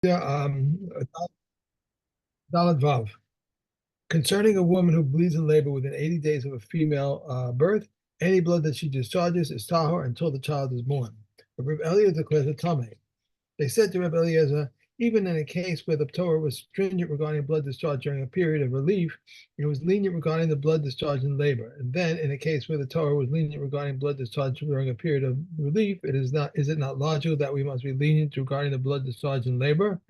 Yeah, Daled Vav. Concerning a woman who bleeds in labor within 80 days of a female birth, any blood that she discharges is tahor until the child is born. But Reb Eliezer declares it tameh. They said to Reb Eliezer, even in a case where the Torah was stringent regarding blood discharge during a period of relief, it was lenient regarding the blood discharge in labor. And then, in a case where the Torah was lenient regarding blood discharge during a period of relief, is it not logical that we must be lenient regarding the blood discharge in labor?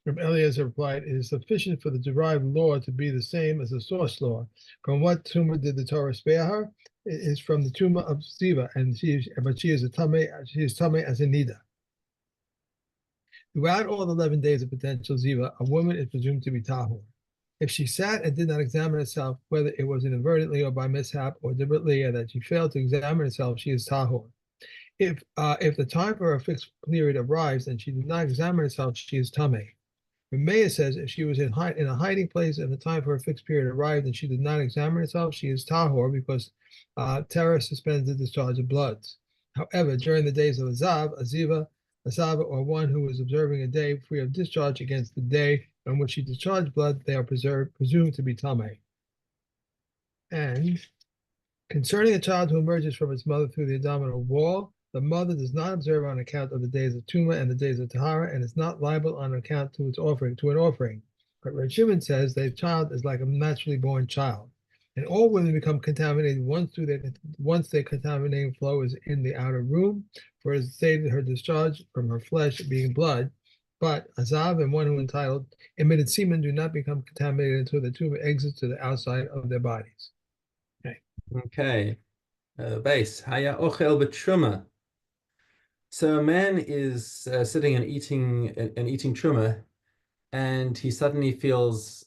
Rabbi Eliezer replied, it is sufficient for the derived law to be the same as the source law. From what tumor did the Torah spare her? It is from the tumor of Ziva, but she is tame as a Niddah. Throughout all 11 days of potential Ziva, a woman is presumed to be tahor. If she sat and did not examine herself, whether it was inadvertently or by mishap or deliberately, or that she failed to examine herself, she is tahor. If the time for a fixed period arrives and she did not examine herself, she is tameh. Ramea says if she was in a hiding place and the time for a fixed period arrived and she did not examine herself, she is tahor because terror suspends the discharge of bloods. However, during the days of Aziva, or one who is observing a day free of discharge against the day on which she discharged blood, they are presumed to be tameh. And concerning a child who emerges from its mother through the abdominal wall, the mother does not observe on account of the days of Tuma and the days of Tahara, and is not liable on account to an offering. But Reb Shimon says that a child is like a naturally born child, and all women become contaminated once their contaminating flow is in the outer room, for it is stated her discharge from her flesh being blood. But Azav and one who entitled emitted semen do not become contaminated until the tumor exits to the outside of their bodies. Okay. Okay. Base. Haya ochel b'truma. So a man is sitting and eating truma, and he suddenly feels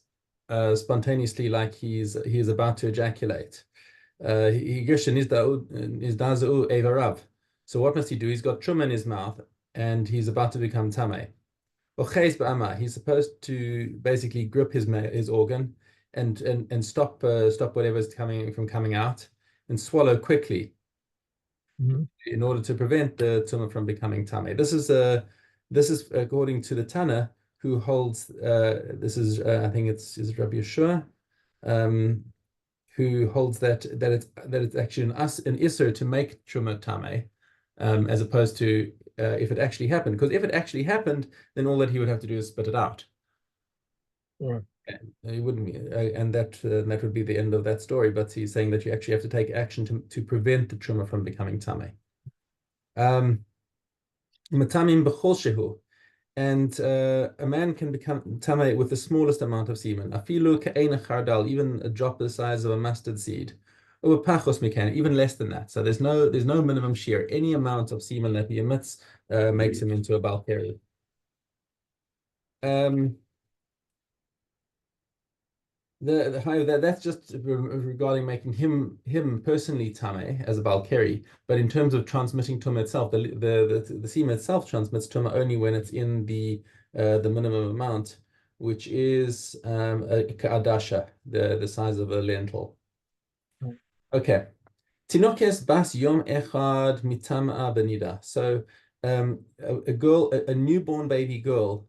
spontaneously like he's about to ejaculate. So what must he do? He's got truma in his mouth, and he's about to become tameh. He's supposed to basically grip his organ and stop whatever's coming out and swallow quickly Mm-hmm. in order to prevent the tumor from becoming tameh. This is according to the Tana who holds this is I think it's Rabbi Yeshua who holds that it's actually an isser to make truma tameh as opposed to if it actually happened. Because if it actually happened, then all that he would have to do is spit it out. Sure. He wouldn't, and that would be the end of that story. But he's saying that you actually have to take action to prevent the truma from becoming tameh. Matamim b'chol shehu, and a man can become tameh with the smallest amount of semen. Afilu ke'ein chardal, even a drop the size of a mustard seed. Or pachos mikan, even less than that. So there's no minimum shear. Any amount of semen that he emits makes him into a balkari. That's just regarding making him personally tameh as a balkari, but in terms of transmitting tumah itself, the semen itself transmits tumah only when it's in the minimum amount, which is a ka'adasha, the size of a lentil. Okay, tinokes bas yom echad mitama benida. So a newborn baby girl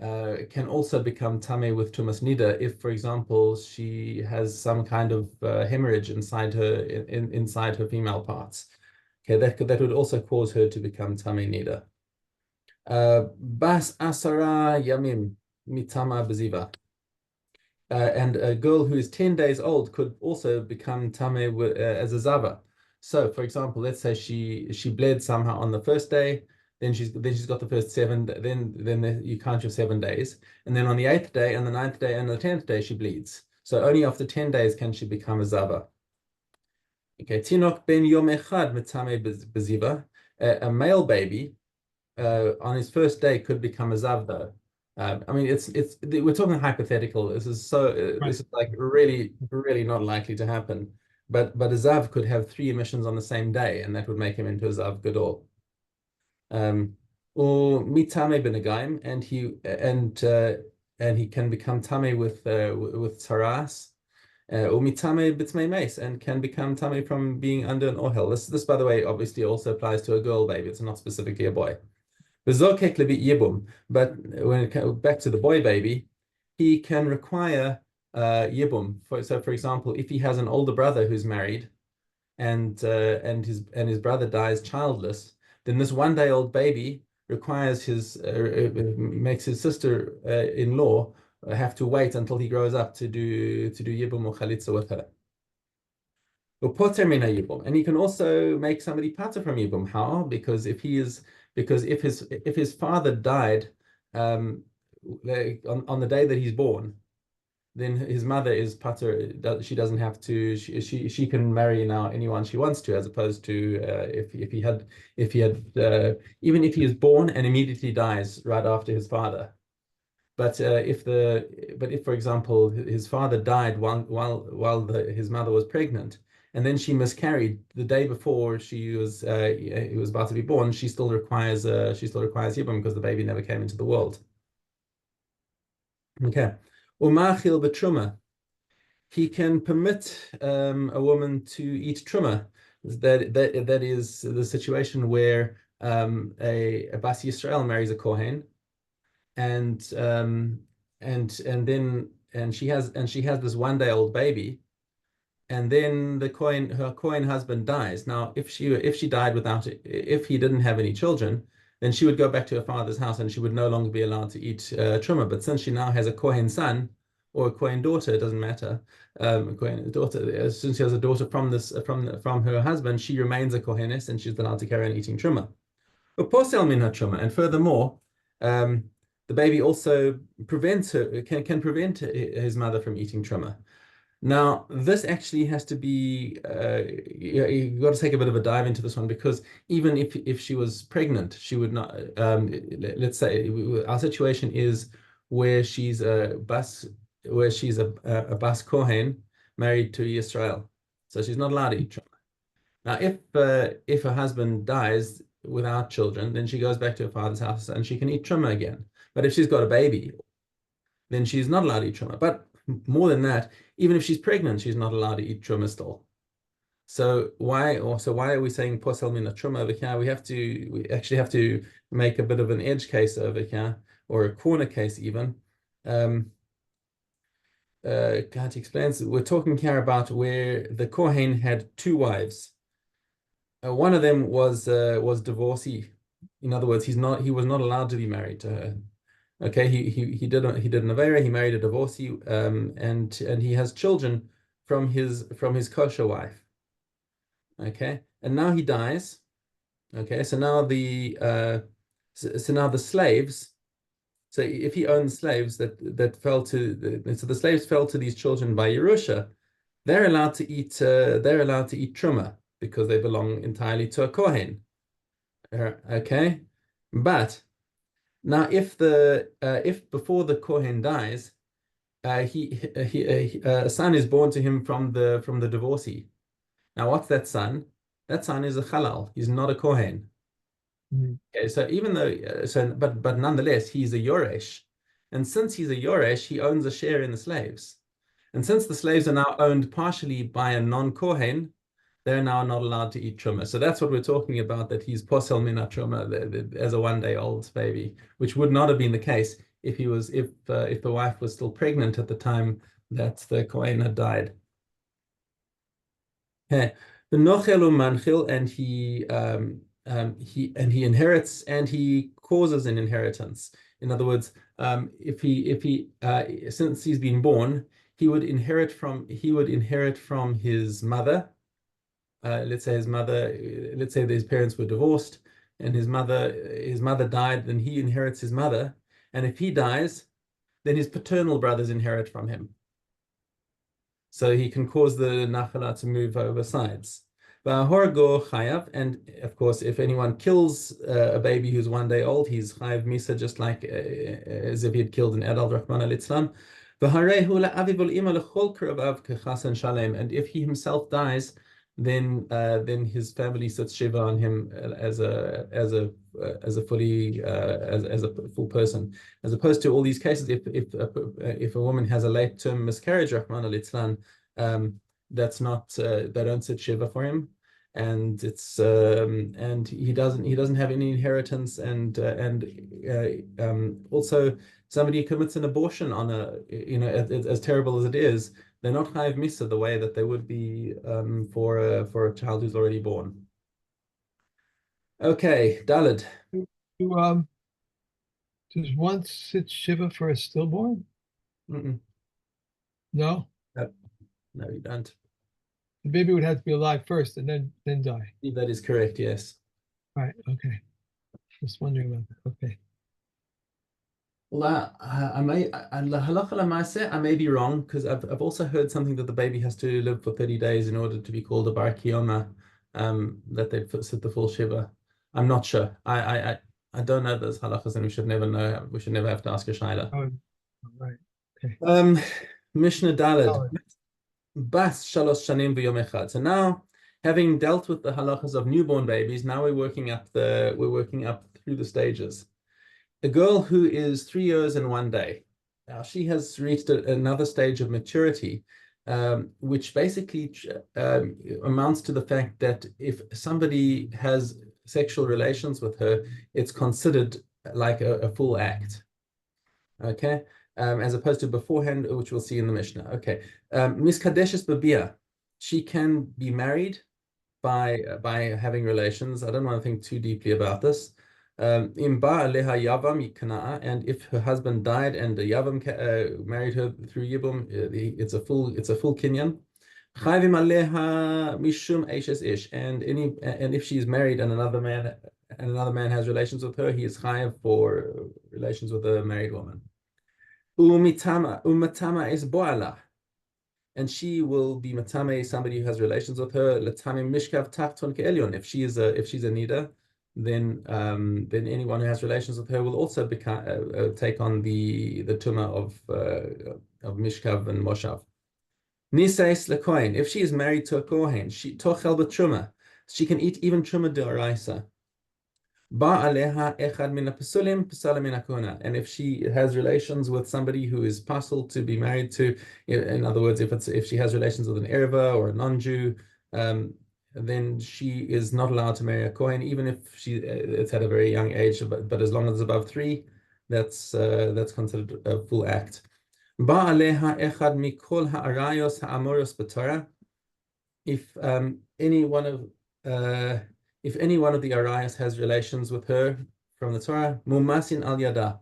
can also become tameh with tumas nida if, for example, she has some kind of hemorrhage inside her female parts. Okay, that would also cause her to become tameh nida. Bas asara yamim mitama beziva. And a girl who is 10 days old could also become tameh as a zava. So, for example, let's say she bled somehow on the first day, then she's got the first seven, then you count your 7 days, and then on the 8th day and the 9th day and the 10th day she bleeds. So only after 10 days can she become a zava. Okay, tinok ben yom echad mitame beziva. A male baby on his first day could become a zav though. I mean, we're talking hypothetical. This is Right. this is like really, really not likely to happen. But a zav could have 3 emissions on the same day, and that would make him into a zav gadol. Or mitame benagaim, and he can become tame with tsaras. Or mitame b'tmei mace, and can become tame from being under an ohel. This, by the way, obviously also applies to a girl baby. It's not specifically a boy. V'zokek lebi yibum. But when it comes back to the boy baby, he can require yibum. For example, if he has an older brother who's married and his brother dies childless, then this 1 day old baby requires makes his sister in law have to wait until he grows up to do yibum or chalitza with her. Or poter min yibum, and he can also make somebody pater from yibum. How? Because if his father died on the day that he's born, then his mother is pater. She doesn't have to. She can marry now anyone she wants to, as opposed to if he had even if he is born and immediately dies right after his father. But if, for example, his father died while his mother was pregnant, and then she miscarried the day before he was about to be born, she still requires yibum because the baby never came into the world. Okay. Umachil b'truma. He can permit a woman to eat truma. That is the situation where a Bas Yisrael marries a Kohen, and she has this 1 day old baby, and then her Kohen husband dies. Now, if she died if he didn't have any children, then she would go back to her father's house and she would no longer be allowed to eat truma. But since she now has a Kohen son or a Kohen daughter, it doesn't matter. A Kohen daughter, since she has a daughter from her husband, she remains a Kohenes and she's allowed to carry on eating truma. And furthermore, the baby also can prevent his mother from eating truma. Now, this actually has to be, you've got to take a bit of a dive into this one, because even if she was pregnant, she would not, let's say our situation is where she's a bas Kohen married to Yisrael. So she's not allowed to eat truma. Now, if her husband dies without children, then she goes back to her father's house and she can eat truma again. But if she's got a baby, then she's not allowed to eat truma. But more than that, even if she's pregnant, she's not allowed to eat truma still. So why are we saying posel min truma over here? We actually have to make a bit of an edge case over here, or a corner case even. Gati explains, we're talking here about where the Kohen had 2 wives. One of them was divorcee. In other words, he was not allowed to be married to her. Okay, he did an avera. He married a divorcee, and he has children from his kosher wife. Okay, and now he dies. Okay, so now the slaves. So if he owned slaves that fell to the slaves fell to these children by Yerusha, they're allowed to eat truma because they belong entirely to a kohen. Okay, but now if before the kohen dies, a son is born to him from the divorcee. Now what's that son? That son is a halal. He's not a kohen. Okay, so even though but nonetheless he's a yoresh, and since he's a yoresh, he owns a share in the slaves. And since the slaves are now owned partially by a non-kohen, they're now not allowed to eat truma. So that's what we're talking about, that he's posel mina truma as a 1 day old baby, which would not have been the case if the wife was still pregnant at the time that the kohen had died. Okay. The nochel manchil, and he inherits and he causes an inheritance. In other words, if he since he's been born, he would inherit from his mother. Let's say that his parents were divorced and his mother died, then he inherits his mother. And if he dies, then his paternal brothers inherit from him. So he can cause the nachala to move over sides. And of course, if anyone kills a baby who's 1 day old, he's chayav misa, just like as if he had killed an adult, Rahman al-Islam. And if he himself dies, then his family sits shiva on him as a full person, as opposed to all these cases. If a woman has a late term miscarriage, Rahman al-Islam, that's not they don't sit shiva for him, and and he doesn't have any inheritance, and also somebody commits an abortion on a, as terrible as it is, they're not chayiv misa the way that they would be for a child who's already born. Okay, Dalid. Do, does one sit shiva for a stillborn? Mm-mm. No, No, no, you don't. the baby would have to be alive first and then die. That is correct, yes. Right. Okay. Just wondering about that. Okay. Well, I may be wrong because I've also heard something that the baby has to live for 30 days in order to be called a bar kiyama, that they'd sit the full shiva. I'm not sure. I don't know those halachas, and we should never know. We should never have to ask a shaila. Oh, right. Okay. Mishnah Daled. Oh, Bas shalosh shanim v'yom echad. So now, having dealt with the halachas of newborn babies, now we're working up through the stages. A girl who is 3 years and 1 day, now she has reached another stage of maturity, which basically amounts to the fact that if somebody has sexual relations with her, it's considered like a full act. Okay. As opposed to beforehand, which we'll see in the Mishnah. Okay. Miskadeshes babia, she can be married by having relations. I don't want to think too deeply about this. Imba aleha yavam yikna'a, and if her husband died and the yavam married her through yibum, it's a full kinyan. Chayvim aleha mishum eshes ish, and if she's married and another man has relations with her, he is chayav for relations with a married woman. Umatama is boala, and she will be matame, somebody who has relations with her. Latame mishkav tachton ke'elyon. If she's a niddah, then anyone who has relations with her will also take on the tuma of mishkav and moshav. Nisais lekohen. If she is married to a kohen, she tochel b'truma. She can eat even truma d'oraisa. And if she has relations with somebody who is possible to be married to, in other words, if she has relations with an Ereva or a non-Jew, then she is not allowed to marry a Kohen, even if it's at a very young age. But as long as it's above 3, that's considered a full act. If any one of the arayas has relations with her from the Torah, mumasin al yada,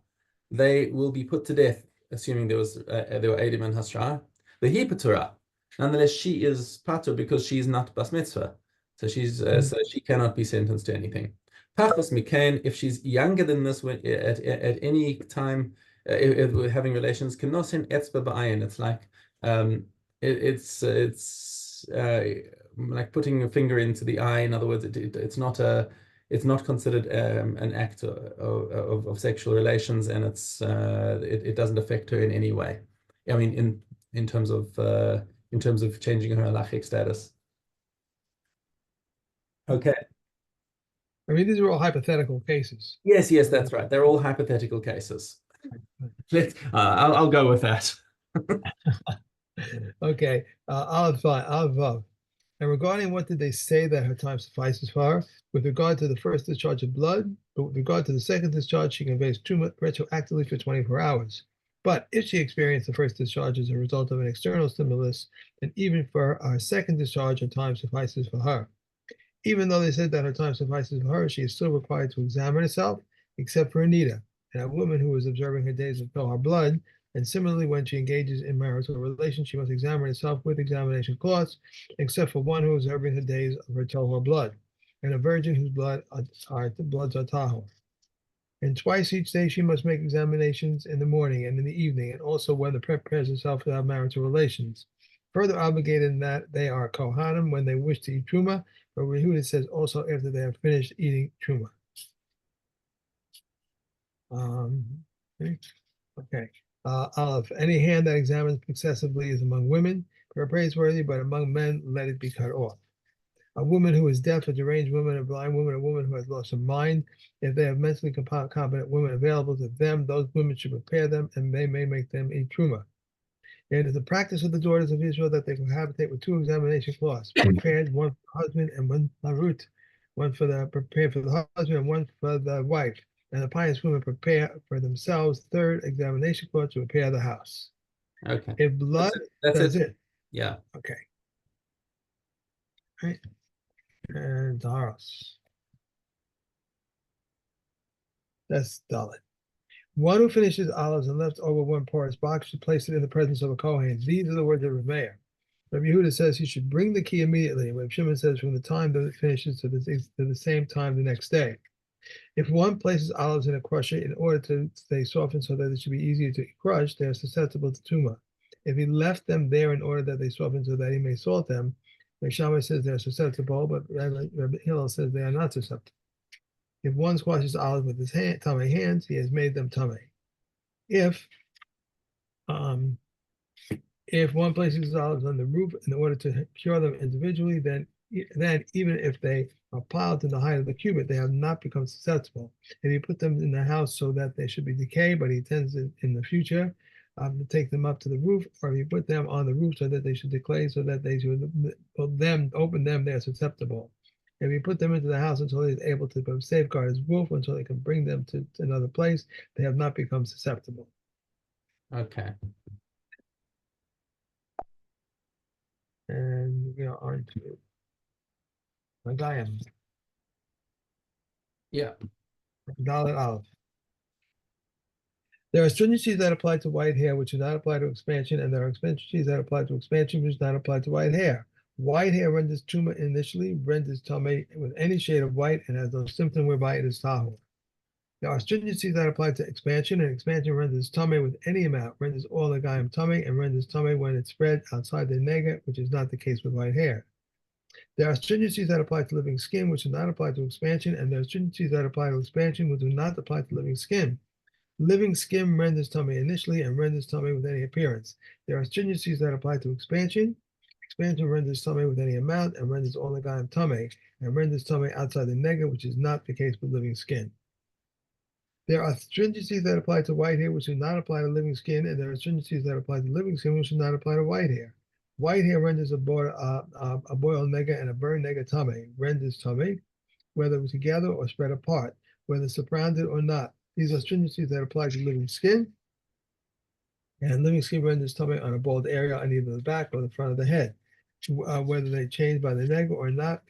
they will be put to death, assuming there were edim and hasra. The hipatura, nonetheless, she is patur because she is not bas mitzvah, so so she cannot be sentenced to anything. Pachas mikain, if she's younger than this, at any time, if we're having relations, kenosin etzba ba'ayin. It's like it's like putting a finger into the eye. In other words, it's not considered an act of sexual relations, and it doesn't affect her in any way. I mean, in terms of changing her halachic status. Okay. I mean, these are all hypothetical cases. Yes, that's right. They're all hypothetical cases. I'll go with that. Okay. Aleph Vav. And regarding what did they say that her time suffices for her? With regard to the first discharge of blood, but with regard to the second discharge, she conveys truma retroactively for 24 hours. But if she experienced the first discharge as a result of an external stimulus, then even for our second discharge, her time suffices for her. Even though they said that her time suffices for her, she is still required to examine herself, except for Niddah, and a woman who is observing her days of Tohar blood. And similarly, when she engages in marital relations, she must examine herself with examination cloths, except for one who is observing the days of her Tohar blood, and a virgin whose bloods are tahor. And twice each day she must make examinations in the morning and in the evening, and also when the prepares herself to have marital relations. Further obligated in that they are kohanim when they wish to eat truma, but Rehuda says also after they have finished eating truma. Okay. Aleph, any hand that examines excessively is among women, praiseworthy, but among men, let it be cut off. A woman who is deaf, a deranged woman, a blind woman, a woman who has lost her mind, if they have mentally competent women available to them, those women should prepare them, and they may make them eat truma. It is the practice of the daughters of Israel that they cohabitate with two examination cloths, prepared one for the husband and one marut, one for the prepared for the husband and one for the wife. And the pious women prepare for themselves third examination cloth to prepare the house. Okay. If blood, That's it. Yeah. Okay. Right. And Taharos. That's Dalit. One who finishes olives and left over one porous box should place it in the presence of a Kohen. These are the words of Rameir. Rabbi Yehuda says he should bring the key immediately. Rabbi Shimon says from the time that it finishes to the same time the next day. If one places olives in a crusher in order to stay softened so that it should be easier to crush, they are susceptible to tumah. If he left them there in order that they soften so that he may salt them, Rabbi Shammai says they are susceptible, but Rabbi Hillel says they are not susceptible. If one squashes olives with his tummy hands, he has made them tummy. If one places his olives on the roof in order to cure them individually, then even if they are piled to the height of the cubit, they have not become susceptible. If you put them in the house so that they should be decayed, but he intends in the future to take them up to the roof, or if you put them on the roof so that they should decay, so that they should open them, they are susceptible. If you put them into the house until he is able to safeguard his roof, until he can bring them to another place, they have not become susceptible. Okay. And we are on to Magayim. Yeah. Dalit Aleph. There are stringencies that apply to white hair which do not apply to expansion, and there are stringencies that apply to expansion which do not apply to white hair. White hair renders tumah initially, renders tumah with any shade of white, and has no symptom whereby it is tahor. There are stringencies that apply to expansion, and expansion renders tumah with any amount, renders all the gayim tumah, and renders tumah when it's spread outside the nega, which is not the case with white hair. There are stringencies that apply to living skin, which do not apply to expansion, and there are stringencies that apply to expansion, which do not apply to living skin. Living skin renders tummy initially and renders tummy with any appearance. There are stringencies that apply to expansion. Expansion renders tummy with any amount and renders all the gayim tummy, and renders tummy outside the nega, which is not the case with living skin. There are stringencies that apply to white hair, which do not apply to living skin, and there are stringencies that apply to living skin, which do not apply to white hair. White hair renders a boiled nega and a burned nega tummy, renders tummy, whether together or spread apart, whether surrounded or not. These are stringencies that apply to living skin, and living skin renders tummy on a bald area on either the back or the front of the head. Whether they change by the nega or not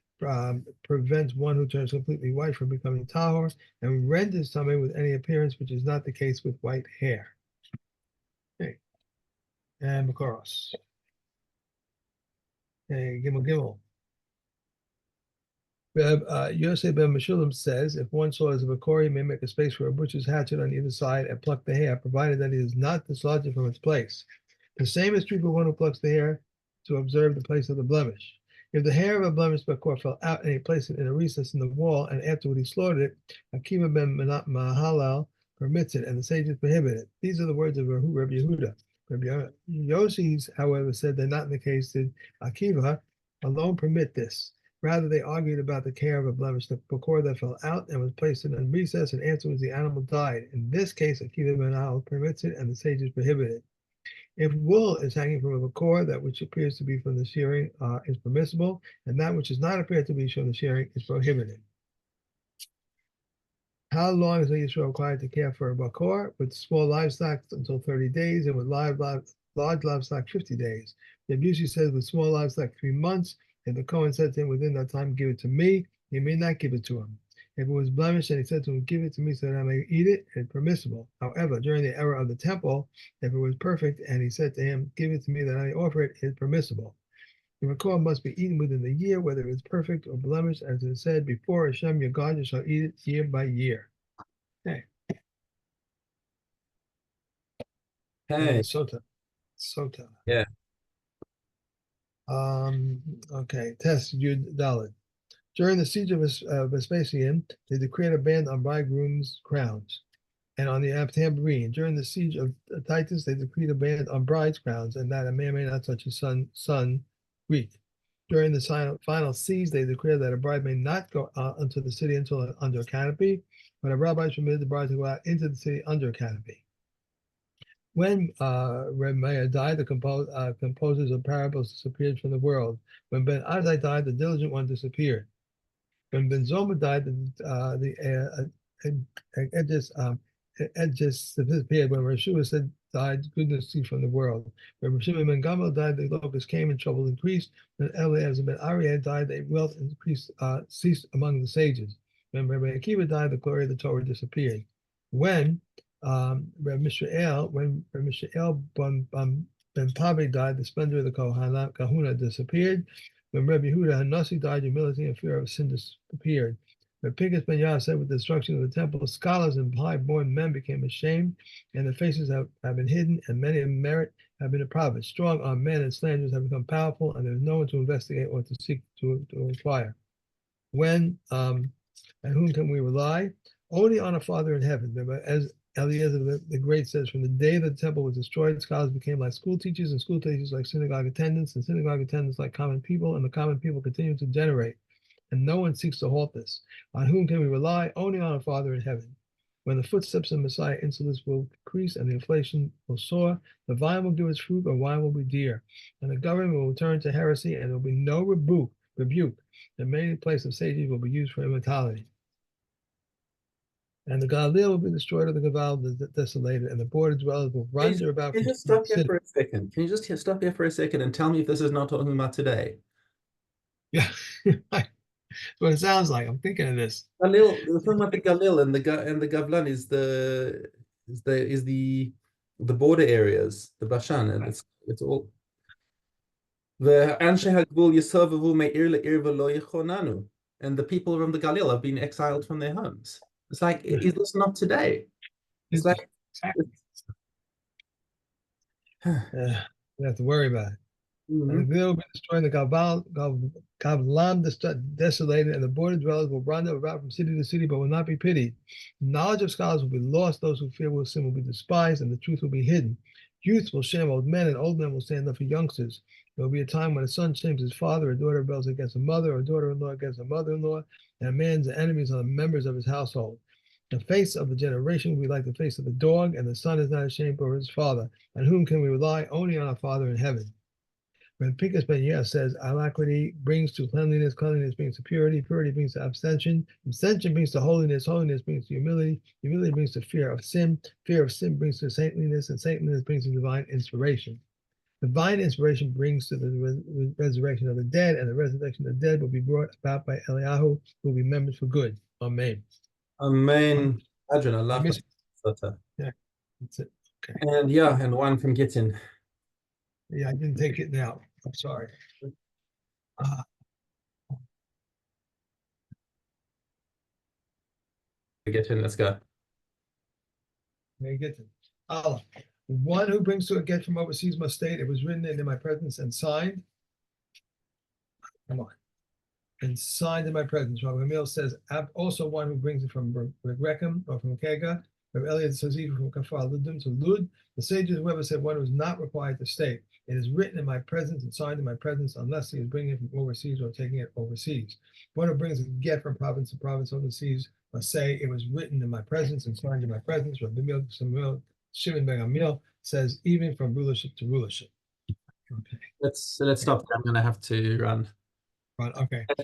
prevents one who turns completely white from becoming tahor, and renders tummy with any appearance, which is not the case with white hair. Okay. And Makoros. Okay, Gimel. Yosef ben Meshulam says, if one slaughters a bakor, he may make a space for a butcher's hatchet on either side and pluck the hair, provided that it is not dislodged from its place. The same is true for one who plucks the hair to observe the place of the blemish. If the hair of a blemished bakor fell out and he placed it in a recess in the wall, and afterward he slaughtered it, Akiva ben Mahalal permits it, and the sages prohibit it. These are the words of Rabbi Yehuda. Rabbi Yossi, however, said that not in the case did Akiva alone permit this. Rather, they argued about the care of a blemished bakor that fell out and was placed in a recess, and afterwards the animal died. In this case, Akiva ben Al permits it, and the sages prohibit it. If wool is hanging from a bakor, that which appears to be from the shearing is permissible, and that which does not appear to be from the shearing is prohibited. How long is a Yisrael required to care for a bakor? With small livestock until 30 days, and with large livestock 50 days. The Abusi says with small livestock 3 months. If the Kohen said to him within that time, give it to me, he may not give it to him. If it was blemished and he said to him, give it to me so that I may eat it, it's permissible. However, during the era of the temple, if it was perfect and he said to him, give it to me that I may offer it, it's permissible. The bakor must be eaten within the year, whether it's perfect or blemished, as it said, before Hashem your God, you shall eat it year by year. Okay. Hey. Sota. Yeah. Okay. Test Yud Dalit. During the siege of Vespasian, they decreed a ban on bridegrooms' crowns and on the tambourine. During the siege of Titus, they decreed a ban on brides' crowns and that a man may not touch his son Greek. During the final siege, they declared that a bride may not go into the city until under a canopy, but a rabbi permitted the bride to go out into the city under a canopy. When Reb Meir died, the composers of parables disappeared from the world. When Ben Azai died, the diligent one disappeared. When Ben Zoma died, it just disappeared. When Reshua said died, goodness ceased from the world. When Reshua ben Gamal died, the locusts came and trouble increased. When Eliezer ben Arieh died, the wealth increased ceased among the sages. When Rabbi Akiva died, the glory of the Torah disappeared. When Rabbi Mishael ben Pavi died, the splendor of the Kahuna disappeared. When Rabbi Yehuda Hanasi died, humility and fear of sin disappeared. When Pinchas ben Yair said, with the destruction of the temple, scholars and high-born men became ashamed, and their faces have been hidden, and many of merit have been deprived. Strong armed men and slanderers have become powerful, and there is no one to investigate or to seek to inquire. When and whom can we rely? Only on a Father in heaven. As Eliezer the Great says, from the day that the temple was destroyed, scholars became like school teachers, and school teachers like synagogue attendants, and synagogue attendants like common people, and the common people continue to generate, and no one seeks to halt this. On whom can we rely? Only on a Father in heaven. When the footsteps of Messiah insolence will decrease and the inflation will soar, the vine will give its fruit, or wine will be dear, and the government will return to heresy, and there will be no rebuke. The many place of sages will be used for immortality. And the Galil will be destroyed, or the Gaval desolated, and the border dwellers will wander about. Can you just stop here for a second? Can you just stop here for a second and tell me if this is not talking about today? Yeah, that's what it sounds like. I'm thinking of this. Galil, we're talking about the Galil and the Gavlan is the border areas, the Bashan, and it's all the Anshe Hagvul Yisavavu Me'ir Le'ir V'lo Yechonanu, and the people from the Galil have been exiled from their homes. It's like, is this not today? It's like you have to worry about it. Mm-hmm. And the will be destroying the Gavlam desolated, and the border dwellers will wander about from city to city, but will not be pitied. Knowledge of scholars will be lost, those who fear will sin will be despised, and the truth will be hidden. Youth will shame old men, and old men will stand up for youngsters. There will be a time when a son shames his father, a daughter rebels against a mother, or a daughter-in-law against a mother-in-law, and a man's enemies are the members of his household. The face of the generation will be like the face of the dog, and the son is not ashamed for his father. On whom can we rely? Only on our Father in heaven. When Pinchas ben Yair says, alacrity brings to cleanliness, cleanliness brings to purity, purity brings to abstention, abstention brings to holiness, holiness brings to humility, humility brings to fear of sin brings to saintliness, and saintliness brings to divine inspiration. Divine inspiration brings to the resurrection of the dead, and the resurrection of the dead will be brought about by Eliyahu, who will be members for good. Amen. Amen. Adrian, I love that. Yeah, that's it. Okay. And yeah, and one from Gittin. Yeah, I didn't take it now. I'm sorry. Gittin, let's go. May get to Allah. One who brings to a get from overseas must state, it was written in my presence and signed. Come on. And signed in my presence. Rabbi Gamil says, also one who brings it from Rechem or from Kega. Rabbi Elliot says, even from Kafar Ludim to Lud. The sages, whoever said one who is not required to state, it is written in my presence and signed in my presence, unless he is bringing it from overseas or taking it overseas. One who brings a get from province to province overseas must say, it was written in my presence and signed in my presence. Rabbi Samuel Shimon ben Gamil says, even from rulership to rulership. Okay. Let's stop. I'm going to have to run. Okay.